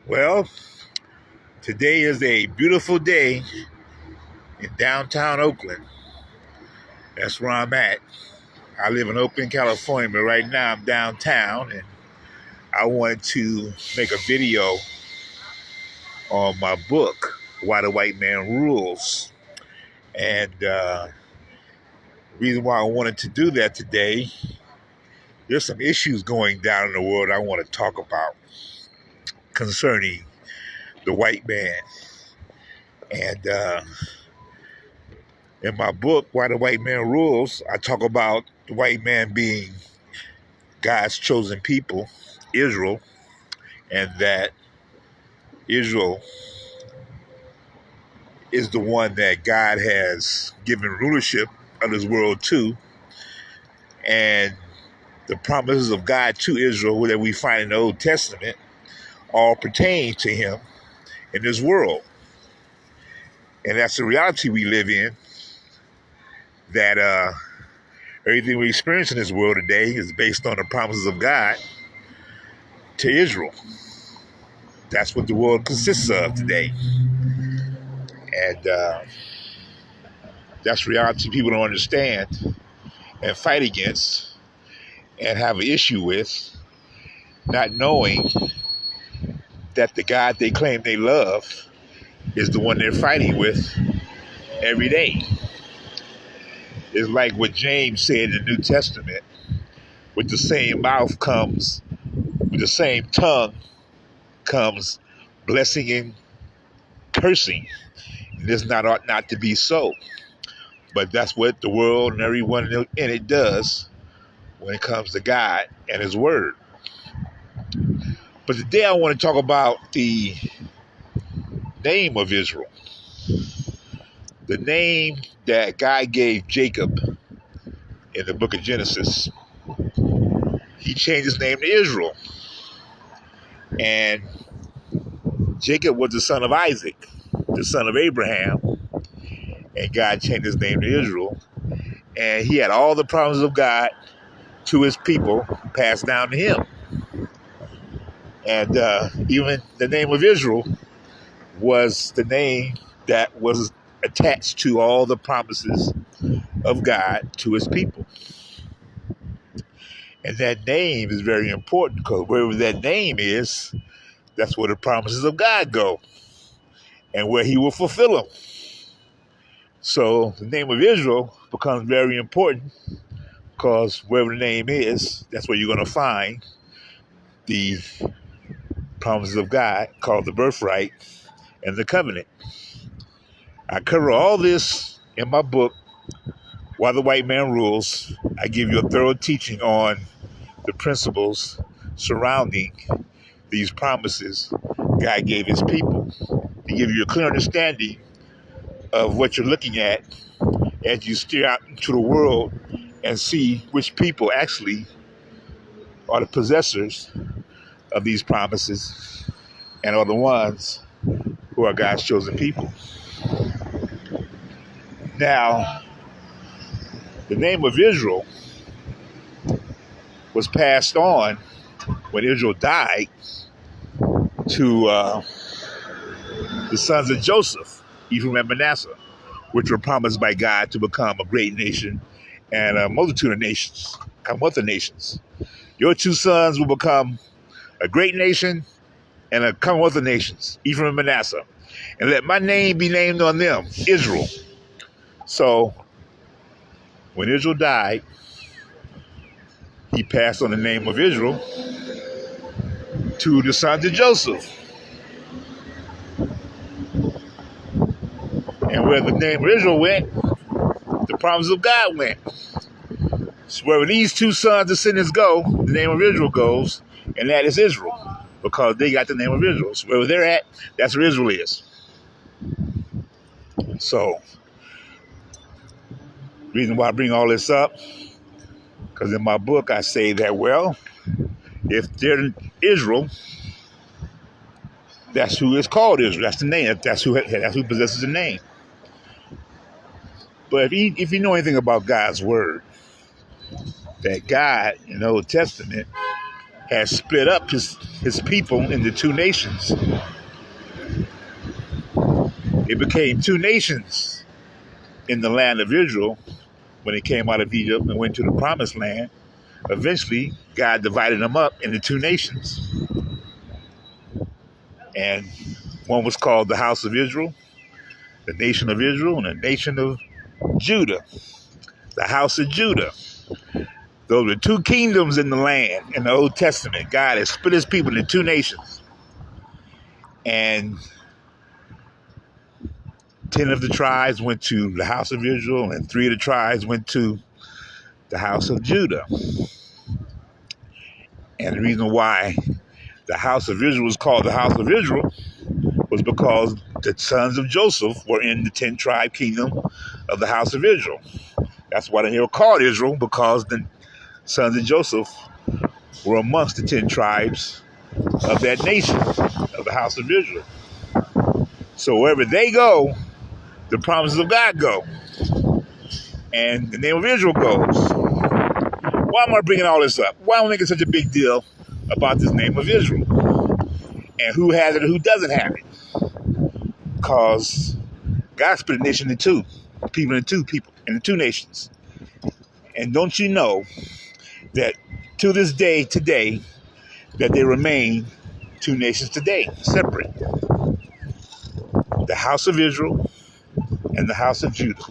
Well, today is a beautiful day in downtown Oakland. That's where I'm at. I live in Oakland, California, but right now I'm downtown and I wanted to make a video on my book, Why the White Man Rules. And the reason why I wanted to do that today, there's some issues going down in the world I want to talk about concerning the white man. And in my book, Why the White Man Rules, I talk about the white man being God's chosen people, Israel, and that Israel is the one that God has given rulership of this world to. And the promises of God to Israel that we find in the Old Testament all pertain to him in this world. And that's the reality we live in, that everything we experience in this world today is based on the promises of God to Israel. That's what the world consists of today. And that's reality people don't understand and fight against and have an issue with, not knowing that the God they claim they love is the one they're fighting with every day. It's like what James said in the New Testament, with the same mouth comes, with the same tongue comes blessing and cursing. And this ought not to be so. But that's what the world and everyone in it does when it comes to God and his word. But today I want to talk about the name of Israel. The name that God gave Jacob in the book of Genesis. He changed his name to Israel. And Jacob was the son of Isaac, the son of Abraham. And God changed his name to Israel. And he had all the promises of God to his people passed down to him. And even the name of Israel was the name that was attached to all the promises of God to his people. And that name is very important, because wherever that name is, that's where the promises of God go and where he will fulfill them. So the name of Israel becomes very important, because wherever the name is, that's where you're going to find the promises of God, called the birthright and the covenant. I cover all this in my book, Why the White Man Rules. I give you a thorough teaching on the principles surrounding these promises God gave his people, to give you a clear understanding of what you're looking at as you steer out into the world and see which people actually are the possessors of these promises and are the ones who are God's chosen people. Now, the name of Israel was passed on when Israel died to the sons of Joseph, Ephraim and Manasseh, which were promised by God to become a great nation and a multitude of nations, commonwealth of nations. Your two sons will become a great nation and a commonwealth of nations, Ephraim and Manasseh. And let my name be named on them, Israel. So when Israel died, he passed on the name of Israel to the sons of Joseph. And where the name of Israel went, the promise of God went. So wherever these two sons descendants go, the name of Israel goes, and that is Israel, because they got the name of Israel. So wherever they're at, that's where Israel is. So, the reason why I bring all this up, because in my book I say that, well, if they're Israel, that's who is called Israel. That's the name. That's who possesses the name. But if you know anything about God's word, that God in the Old Testament has split up his people into two nations. It became two nations in the land of Israel when it came out of Egypt and went to the promised land. Eventually, God divided them up into two nations. And one was called the house of Israel, the nation of Israel, and the nation of Judah, the house of Judah. Those were two kingdoms in the land in the Old Testament. God has split his people into two nations. And 10 of the tribes went to the house of Israel, and 3 of the tribes went to the house of Judah. And the reason why the house of Israel was called the house of Israel was because the sons of Joseph were in the 10-tribe kingdom of the house of Israel. That's why they were called Israel, because the sons of Joseph were amongst the 10 tribes of that nation, of the house of Israel. So wherever they go, the promises of God go. And the name of Israel goes. Why am I bringing all this up? Why am I making such a big deal about this name of Israel? And who has it and who doesn't have it? Because God split the nation in two. People in two nations. And don't you know that to this day, today, that they remain two nations today, separate. The house of Israel and the house of Judah.